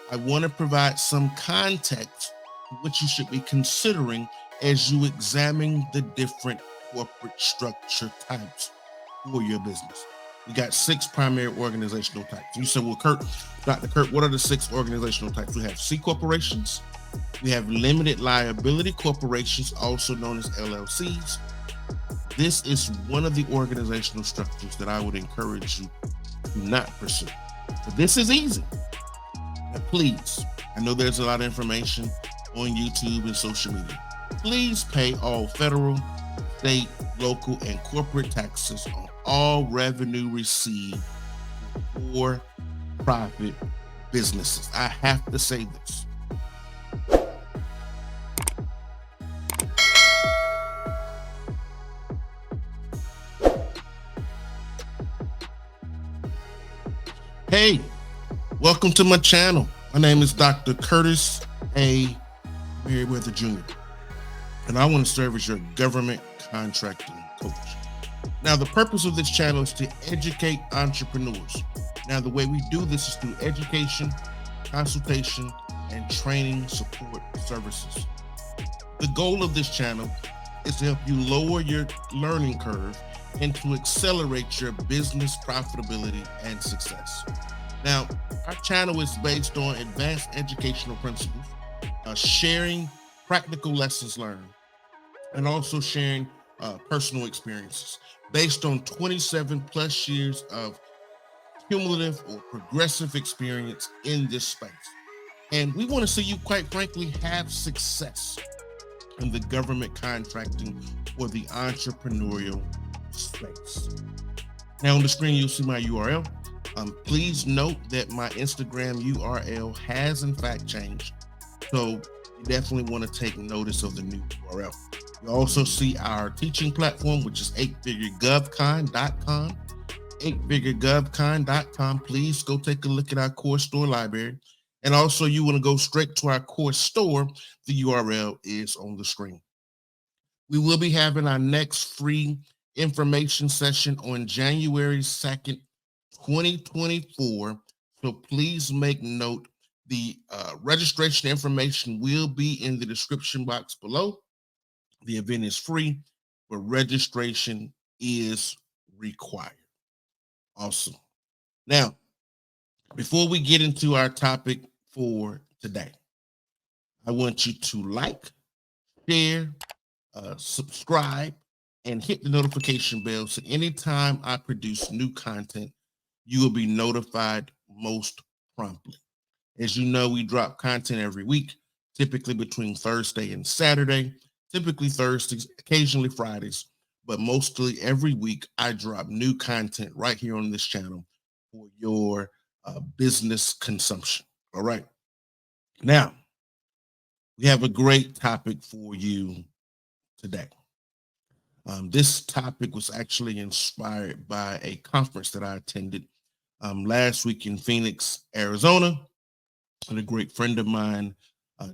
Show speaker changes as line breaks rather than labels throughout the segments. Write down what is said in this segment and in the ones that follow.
I want to provide some context to what you should be considering as you examine the different corporate structure types for your business. We got 6 primary organizational types. You said, well, Dr. Kurt, what are the 6 organizational types? We have C corporations. We have limited liability corporations, also known as LLCs. This is one of the organizational structures that I would encourage you to not pursue. But this is easy. Now, please, I know there's a lot of information on YouTube and social media. Please pay all federal, state, local, and corporate taxes on all revenue received for profit businesses. I have to say this. Hey, welcome to my channel. My name is Dr. Curtis A. Merriweather Jr. And I want to serve as your government contracting coach. Now, the purpose of this channel is to educate entrepreneurs. Now, the way we do this is through education, consultation, and training support services. The goal of this channel is to help you lower your learning curve and to accelerate your business profitability and success. Now, our channel is based on advanced educational principles, sharing practical lessons learned, and also sharing personal experiences based on 27 plus years of cumulative or progressive experience in this space. And we want to see you, quite frankly, have success in the government contracting or the entrepreneurial space. Now on the screen, you'll see my URL. Please note that my Instagram URL has in fact changed. So you definitely want to take notice of the new URL. You also see our teaching platform, which is 8figuregovcon.com. 8figuregovcon.com. Please go take a look at our course store library. And also you want to go straight to our course store. The URL is on the screen. We will be having our next free information session on January 2nd, 2024. So please make note. The registration information will be in the description box below. The event is free, but registration is required. Awesome. Now, before we get into our topic for today, I want you to like, share, subscribe, and hit the notification bell so anytime I produce new content, you will be notified most promptly. As you know, we drop content every week, typically between Thursday and Saturday, typically Thursdays, occasionally Fridays, but mostly every week I drop new content right here on this channel for your business consumption. All right. Now, we have a great topic for you today. This topic was actually inspired by a conference that I attended last week in Phoenix, Arizona. And a great friend of mine,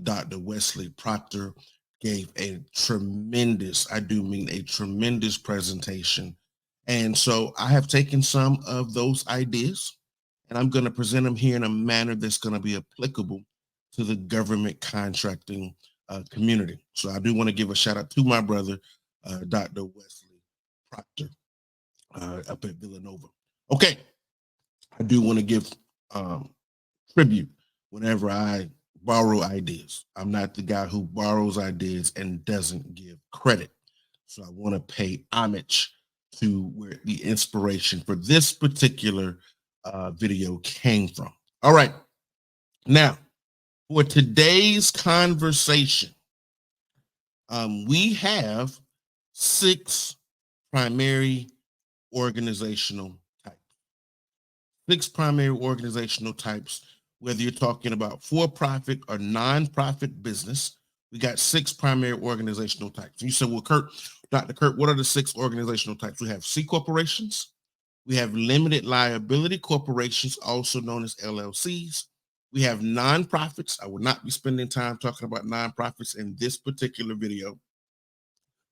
Dr. Wesley Proctor, gave a tremendous, I do mean a tremendous presentation. And so I have taken some of those ideas and I'm going to present them here in a manner that's going to be applicable to the government contracting community. So I do want to give a shout out to my brother, Dr. Wesley Proctor, up at Villanova. Okay, I do want to give tribute whenever I borrow ideas. I'm not the guy who borrows ideas and doesn't give credit. So I want to pay homage to where the inspiration for this particular video came from. All right. Now, for today's conversation, we have 6 primary organizational types. 6 primary organizational types, whether you're talking about for-profit or non-profit business. We got 6 primary organizational types. You said, well, Dr. Kurt, what are the 6 organizational types? We have C corporations. We have limited liability corporations, also known as LLCs. We have nonprofits. I will not be spending time talking about nonprofits in this particular video.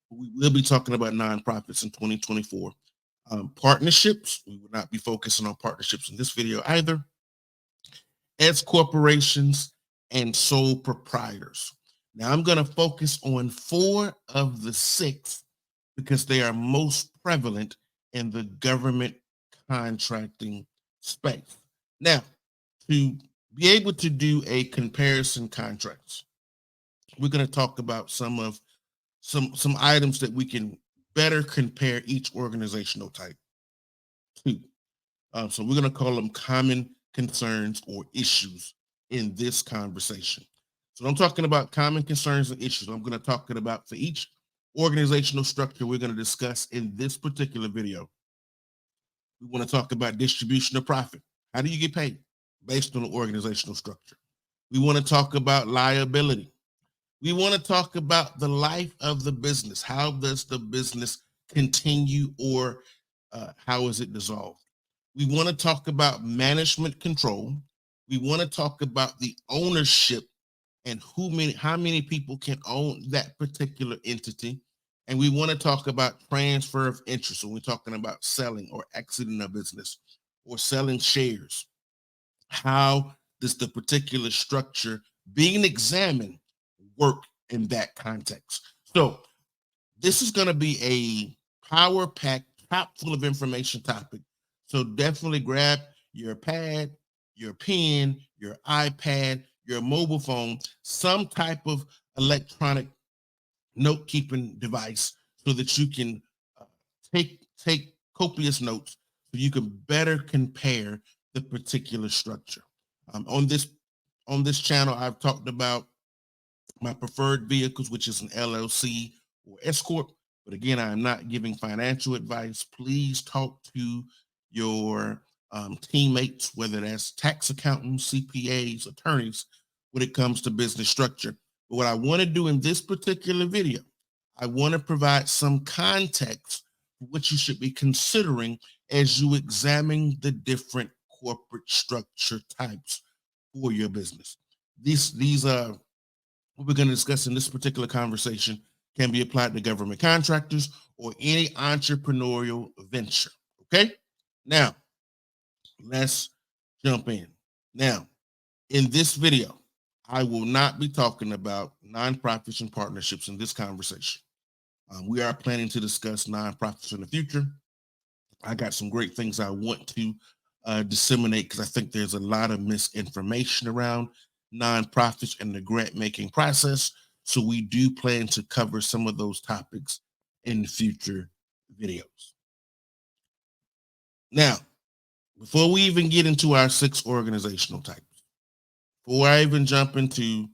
We will be talking about nonprofits in 2024. Partnerships. We will not be focusing on partnerships in this video either. S corporations, and sole proprietors. Now I'm going to focus on 4 of the 6 because they are most prevalent in the government contracting space. Now, to be able to do a comparison contracts, we're going to talk about some items that we can better compare each organizational type to. So we're going to call them common concerns or issues in this conversation. So I'm talking about common concerns and issues. I'm going to talk about for each organizational structure we're going to discuss in this particular video. We want to talk about distribution of profit. How do you get paid? Based on the organizational structure. We want to talk about liability. We want to talk about the life of the business. How does the business continue, or how is it dissolved? We want to talk about management control. We want to talk about the ownership and how many people can own that particular entity. And we want to talk about transfer of interest. So we're talking about selling or exiting a business or selling shares. How does the particular structure being examined work in that context? So this is going to be a power pack, top full of information topic. So definitely grab your pad, your pen, your iPad, your mobile phone, some type of electronic note-keeping device so that you can take copious notes so you can better compare the particular structure. On this channel, I've talked about my preferred vehicles, which is an LLC or S corp. But again, I am not giving financial advice. Please talk to your teammates, whether that's tax accountants, CPAs, attorneys, when it comes to business structure. But what I want to do in this particular video, I want to provide some context for what you should be considering as you examine the different corporate structure types for your business. These are what we're going to discuss in this particular conversation can be applied to government contractors or any entrepreneurial venture. Okay. Now, let's jump in. Now, in this video, I will not be talking about nonprofits and partnerships in this conversation. We are planning to discuss nonprofits in the future. I got some great things I want to disseminate because I think there's a lot of misinformation around nonprofits and the grant making process. So we do plan to cover some of those topics in future videos. Now, before we even get into our 6 organizational types, before I even jump into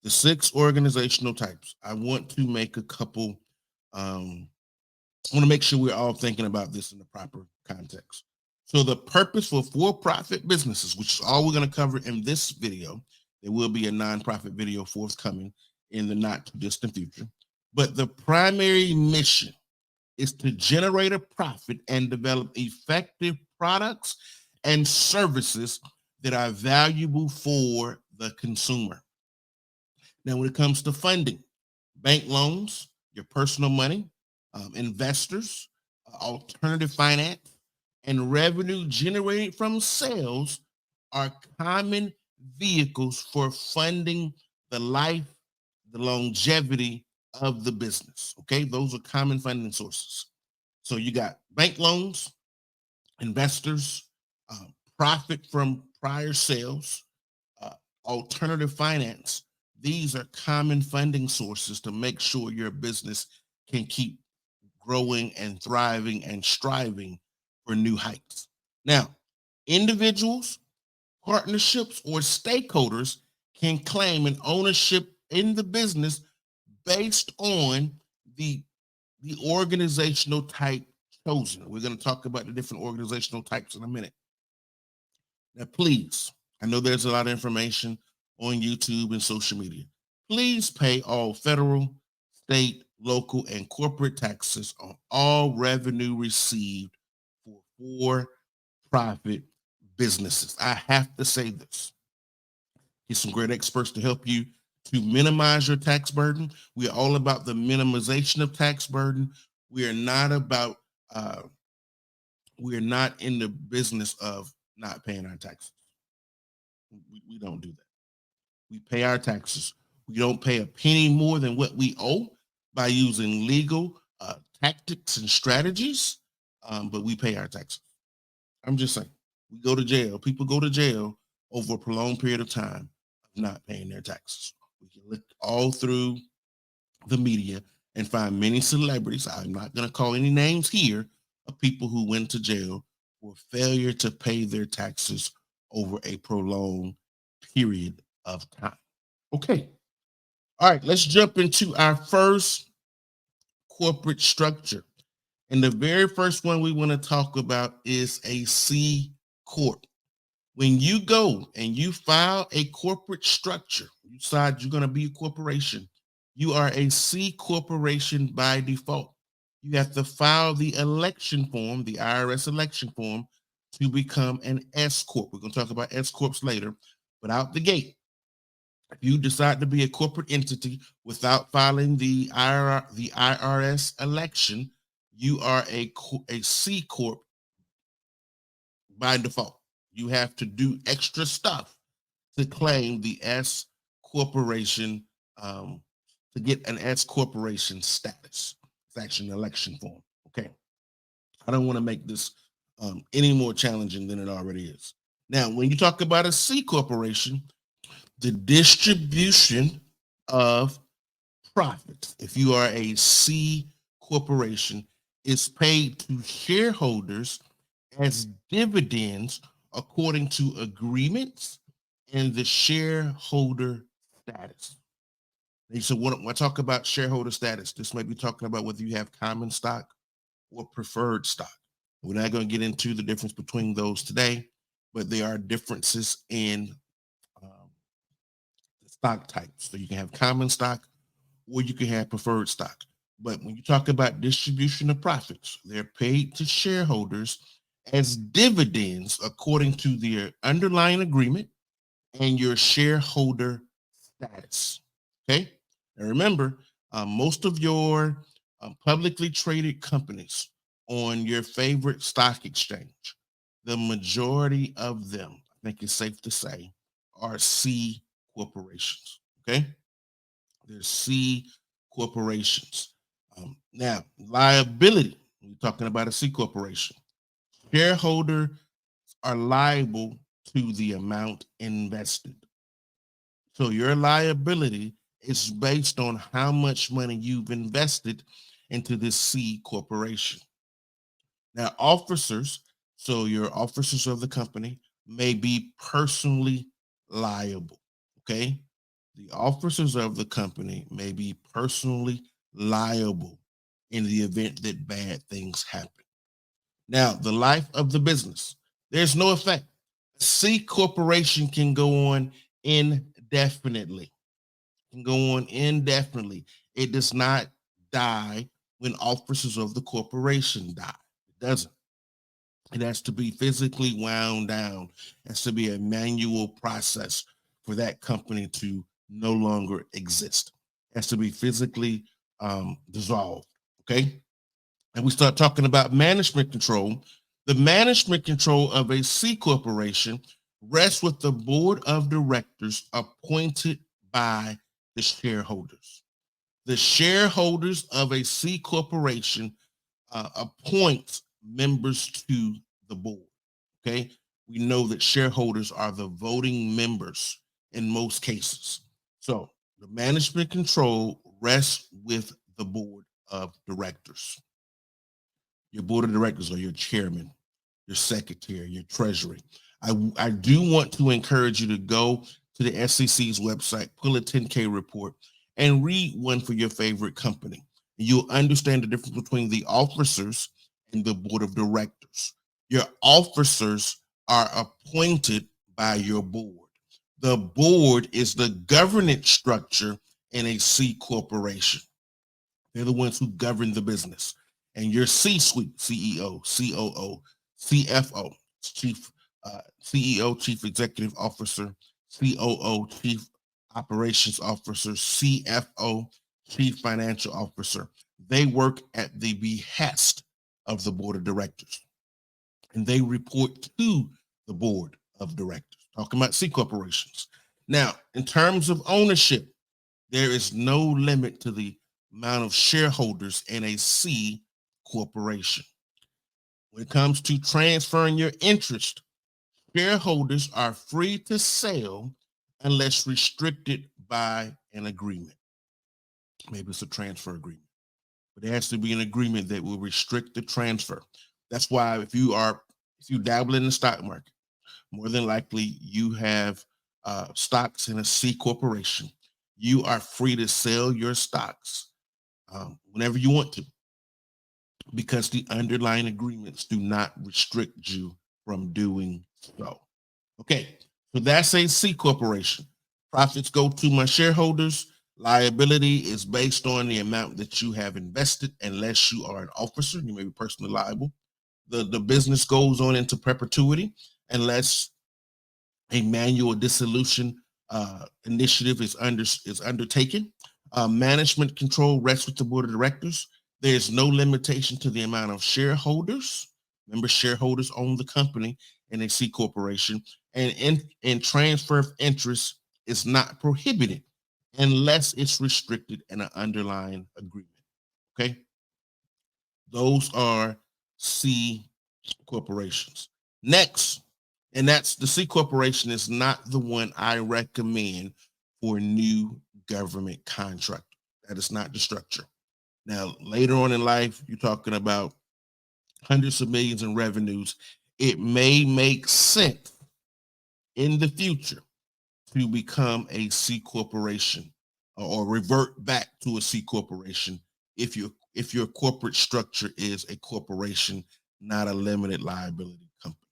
the 6 organizational types, I want to make a couple, I want to make sure we're all thinking about this in the proper context. So the purpose for-profit businesses, which is all we're going to cover in this video, there will be a nonprofit video forthcoming in the not too distant future. But the primary mission is to generate a profit and develop effective products and services that are valuable for the consumer. Now, when it comes to funding, bank loans, your personal money, investors, alternative finance, and revenue generated from sales are common vehicles for funding the life, the longevity of the business. Okay, those are common funding sources. So you got bank loans, investors, profit from prior sales, alternative finance. These are common funding sources to make sure your business can keep growing and thriving and striving for new heights. Now, individuals, partnerships, or stakeholders can claim an ownership in the business based on the organizational type chosen. We're going to talk about the different organizational types in a minute. Now, please, I know there's a lot of information on YouTube and social media. Please pay all federal, state, local, and corporate taxes on all revenue received for for-profit businesses. I have to say this. Get some great experts to help you to minimize your tax burden. We are all about the minimization of tax burden. We are not about, we are not in the business of not paying our taxes. We don't do that. We pay our taxes. We don't pay a penny more than what we owe by using legal tactics and strategies, but we pay our taxes. I'm just saying, we go to jail. People go to jail over a prolonged period of time of not paying their taxes. We can look all through the media and find many celebrities. I'm not going to call any names here of people who went to jail for failure to pay their taxes over a prolonged period of time. Okay. All right, let's jump into our first corporate structure. And the very first one we want to talk about is a C Corp. When you go and you file a corporate structure, you decide you're going to be a corporation, you are a C corporation by default. You have to file the election form, the IRS election form, to become an S Corp. We're going to talk about S Corps later, but out the gate, if you decide to be a corporate entity without filing the IRS election, you are a C Corp by default. You have to do extra stuff to claim the S corporation, to get an S corporation status. It's actually an election form. Okay. I don't want to make this any more challenging than it already is. Now, when you talk about a C corporation, the distribution of profits, if you are a C corporation, is paid to shareholders as dividends according to agreements and the shareholder status. So when I talk about shareholder status, this might be talking about whether you have common stock or preferred stock. We're not going to get into the difference between those today, but there are differences in stock types. So you can have common stock or you can have preferred stock. But when you talk about distribution of profits, they're paid to shareholders as dividends according to their underlying agreement and your shareholder status. Okay. And remember, most of your publicly traded companies on your favorite stock exchange, the majority of them, I think it's safe to say, are C corporations. Okay. They're C corporations. Now, liability, we're talking about a C corporation. Shareholders are liable to the amount invested. So your liability is based on how much money you've invested into this C corporation. Now, officers, so your officers of the company may be personally liable. Okay. The officers of the company may be personally liable in the event that bad things happen. Now, the life of the business, there's no effect. C corporation can go on indefinitely. Can go on indefinitely. It does not die when officers of the corporation die. It doesn't. It has to be physically wound down. It has to be a manual process for that company to no longer exist. It has to be physically dissolved. Okay. And we start talking about management control. The management control of a C corporation rests with the board of directors appointed by the shareholders. The shareholders of a C corporation appoint members to the board. Okay. We know that shareholders are the voting members in most cases. So the management control rests with the board of directors. Your board of directors are your chairman, your secretary, your treasury. I do want to encourage you to go to the SEC's website, pull a 10K report, and read one for your favorite company. You'll understand the difference between the officers and the board of directors. Your officers are appointed by your board. The board is the governance structure in a C corporation. They're the ones who govern the business. And your C-suite, CEO, COO, CFO, Chief CEO, Chief Executive Officer, COO, Chief Operations Officer, CFO, Chief Financial Officer. They work at the behest of the board of directors, and they report to the board of directors. Talking about C corporations. Now, in terms of ownership, there is no limit to the amount of shareholders in a C corporation. When it comes to transferring your interest, shareholders are free to sell unless restricted by an agreement. Maybe it's a transfer agreement, but there has to be an agreement that will restrict the transfer. That's why if you dabble in the stock market, more than likely you have stocks in a C corporation. You are free to sell your stocks whenever you want to, because the underlying agreements do not restrict you from doing so. Okay, so that's a C corporation. Profits go to my shareholders. Liability is based on the amount that you have invested, unless you are an officer, you may be personally liable. The business goes on into perpetuity unless a manual dissolution initiative is undertaken. Management control rests with the board of directors. There's no limitation to the amount of shareholders. Remember, shareholders own the company in a C corporation, and transfer of interest is not prohibited unless it's restricted in an underlying agreement. Okay, those are C corporations. Next, and that's the C corporation is not the one I recommend for new government contract. That is not the structure. Now, later on in life, you're talking about hundreds of millions in revenues. It may make sense in the future to become a C corporation or revert back to a C corporation if your corporate structure is a corporation, not a limited liability company.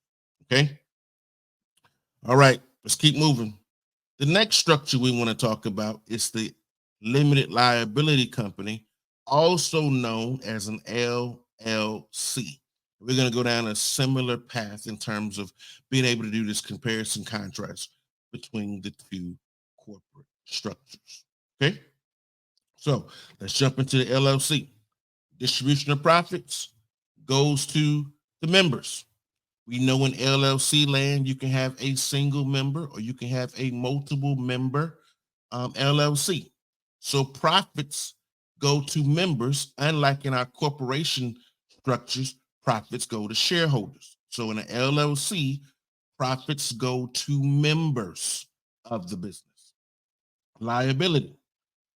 Okay. All right, let's keep moving. The next structure we want to talk about is the limited liability company, also known as an LLC. We're going to go down a similar path in terms of being able to do this comparison contrast between the two corporate structures. Okay, so let's jump into the LLC. Distribution of profits goes to the members. We know in LLC land, you can have a single member or you can have a multiple member LLC. So profits go to members, unlike in our corporation structures, profits go to shareholders. So in an LLC, profits go to members of the business. Liability.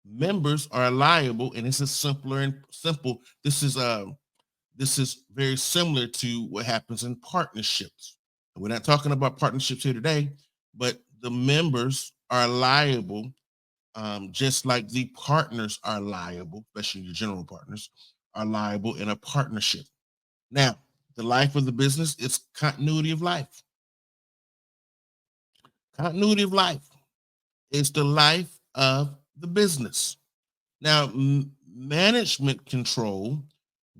Members are liable, and this is simpler and simple. This is very similar to what happens in partnerships. We're not talking about partnerships here today, but the members are liable, just like the partners are liable, especially your general partners are liable in a partnership. Now, the life of the business is continuity of life. Continuity of life is the life of the business. Now, management control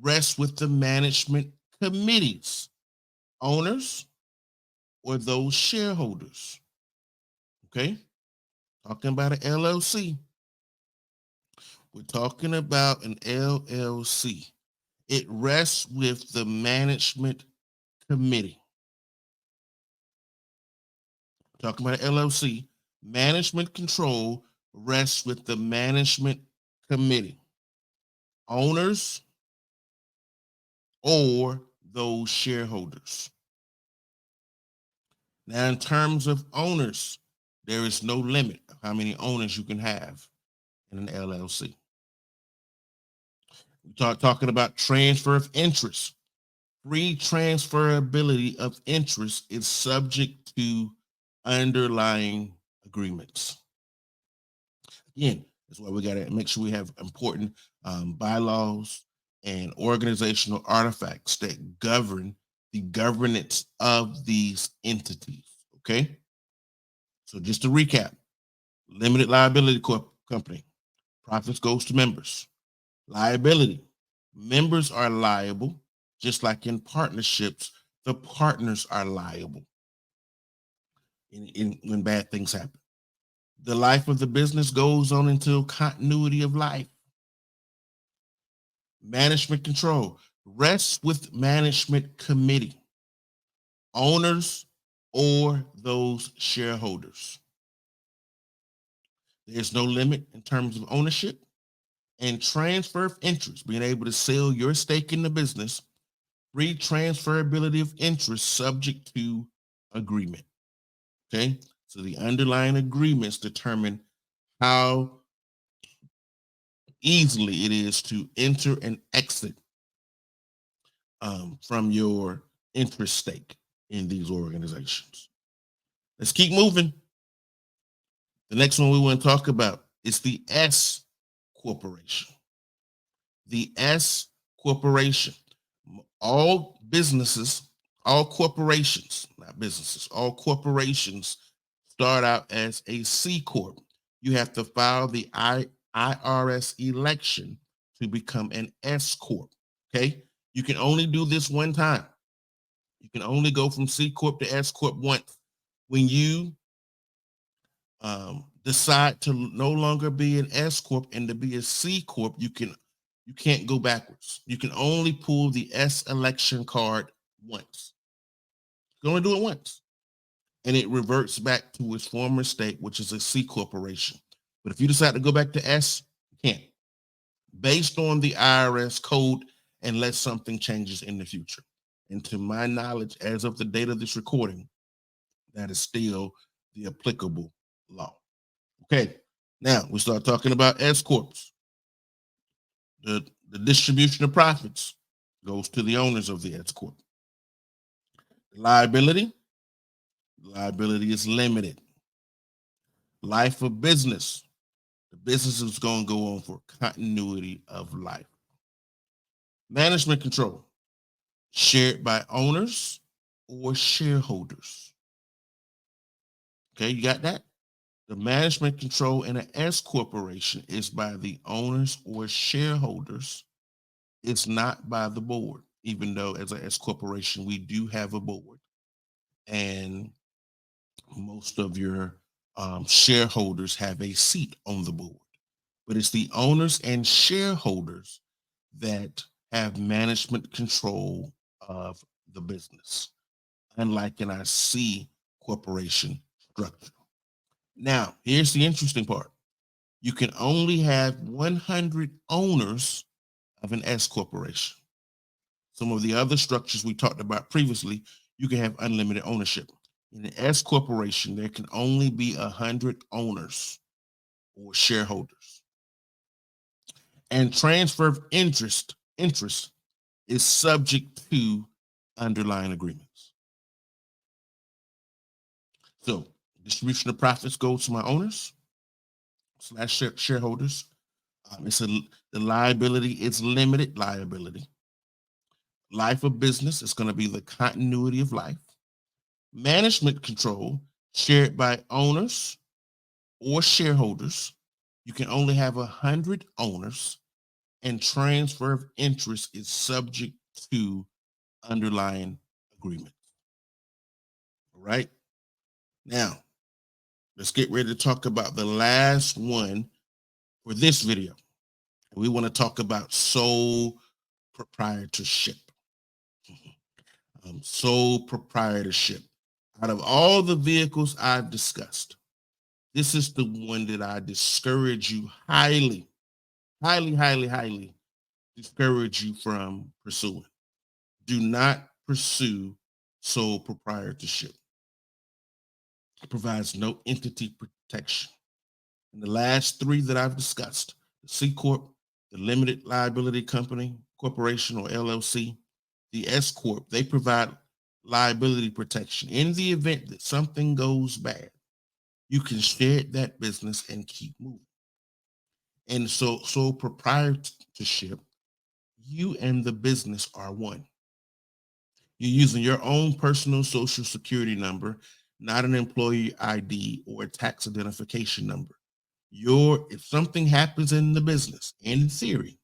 rests with the management committees, owners, or those shareholders. Okay, talking about an LLC. We're talking about an LLC. It rests with the management committee. Talking about an LLC, management control rests with the management committee, owners, or those shareholders. Now, in terms of owners, there is no limit of how many owners you can have in an LLC. We're talking about transfer of interest. Free transferability of interest is subject to underlying agreements. Again, that's why we got to make sure we have important bylaws and organizational artifacts that govern the governance of these entities. Okay. So just to recap, limited liability company, profits goes to members. Liability, members are liable, just like in partnerships, the partners are liable when bad things happen. The life of the business goes on until continuity of life. Management control rests with management committee, owners, or those shareholders. There's no limit in terms of ownership and transfer of interest, being able to sell your stake in the business, free transferability of interest subject to agreement. Okay, so the underlying agreements determine how easily it is to enter and exit from your interest stake in these organizations. Let's keep moving. The next one we want to talk about is the S corporation. The S corporation. All businesses, all corporations, not businesses, all corporations start out as a C corp. You have to file the IRS election to become an S corp. Okay, you can only do this one time. You can only go from C corp to S corp once. When you decide to no longer be an S corp and to be a C corp, you can't go backwards. You can only pull the S election card once. You can only do it once, and it reverts back to its former state, which is a C corporation. But if you decide to go back to S, you can't, based on the IRS code, unless something changes in the future. And to my knowledge, as of the date of this recording, that is still the applicable law. Okay, now we start talking about S corps. The distribution of profits goes to the owners of the S corp. Liability is limited. Life of business, the business is going to go on for continuity of life. Management control, shared by owners or shareholders. Okay, you got that? The management control in an S corporation is by the owners or shareholders. It's not by the board, even though as an S corporation, we do have a board. And most of your shareholders have a seat on the board. But it's the owners and shareholders that have management control of the business, unlike in our C corporation structure. Now, here's the interesting part. You can only have 100 owners of an S corporation. Some of the other structures we talked about previously, you can have unlimited ownership. In an S corporation, there can only be 100 owners or shareholders. And transfer of interest is subject to underlying agreements. So distribution of profits goes to my owners / shareholders. The liability is limited liability. Life of business is going to be the continuity of life. Management control shared by owners or shareholders. You can only have 100 owners, and transfer of interest is subject to underlying agreements. All right. Now, let's get ready to talk about the last one for this video. We want to talk about sole proprietorship. Sole proprietorship. Out of all the vehicles I've discussed, this is the one that I discourage you highly discourage you from pursuing. Do not pursue sole proprietorship. It provides no entity protection. And the last three that I've discussed, the C Corp, the limited liability company, corporation or LLC, the S Corp, they provide liability protection. In the event that something goes bad, you can share that business and keep moving. And so sole proprietorship, you and the business are one. You're using your own personal social security number, not an employee ID or a tax identification number. If something happens in the business, in theory,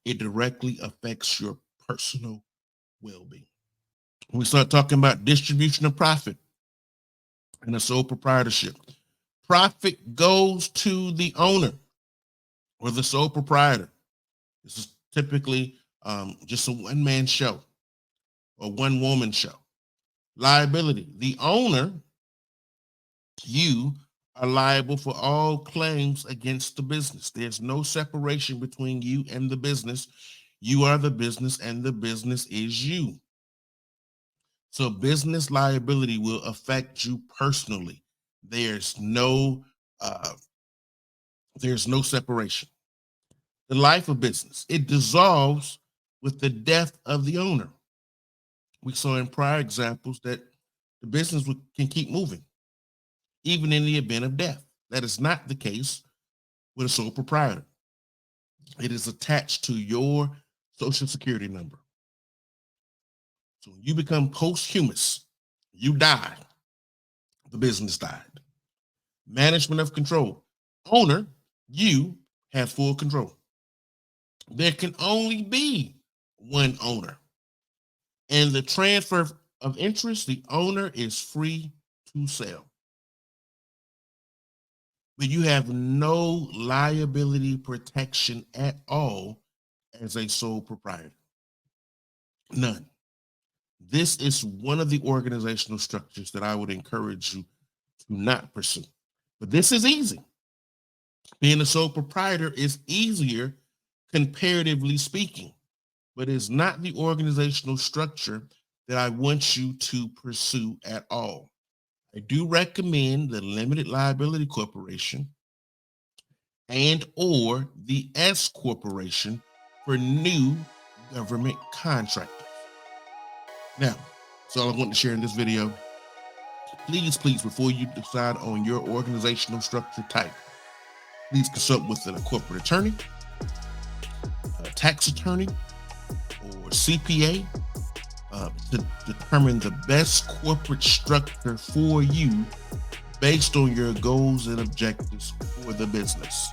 it directly affects your personal well-being. When we start talking about distribution of profit and a sole proprietorship, profit goes to the owner or the sole proprietor. This is typically just a one-man show or one-woman show. Liability. The owner, you, are liable for all claims against the business. There's no separation between you and the business. You are the business and the business is you. So business liability will affect you personally. There's no separation. The life of business, it dissolves with the death of the owner. We saw in prior examples that the business can keep moving, even in the event of death. That is not the case with a sole proprietor. It is attached to your social security number. So when you become posthumous, you die, the business died. Management of control. Owner, you have full control. There can only be one owner. And the transfer of interest, the owner is free to sell. But you have no liability protection at all as a sole proprietor. None. This is one of the organizational structures that I would encourage you to not pursue. But this is easy. Being a sole proprietor is easier, comparatively speaking, but it's not the organizational structure that I want you to pursue at all. I do recommend the limited liability corporation and or the S corporation for new government contractors. Now, that's all I want to share in this video. Please, before you decide on your organizational structure type, please consult with a corporate attorney, a tax attorney, or CPA to determine the best corporate structure for you based on your goals and objectives for the business.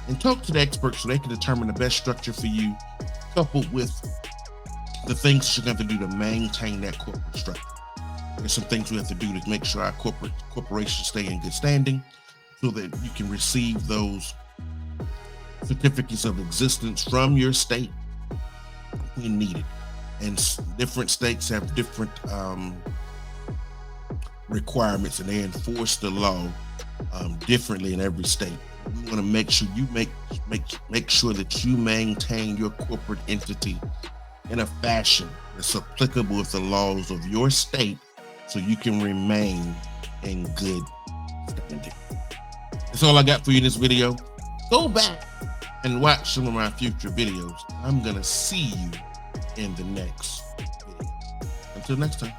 And talk to the experts so they can determine the best structure for you, coupled with the things you're going to have to do to maintain that corporate structure. There's some things we have to do to make sure our corporations stay in good standing so that you can receive those certificates of existence from your state when needed. And different states have different requirements, and they enforce the law differently in every state. We want to make sure you make sure that you maintain your corporate entity in a fashion that's applicable with the laws of your state, so you can remain in good standing. That's all I got for you in this video. Go back and watch some of my future videos. I'm gonna see you in the next video. Until next time.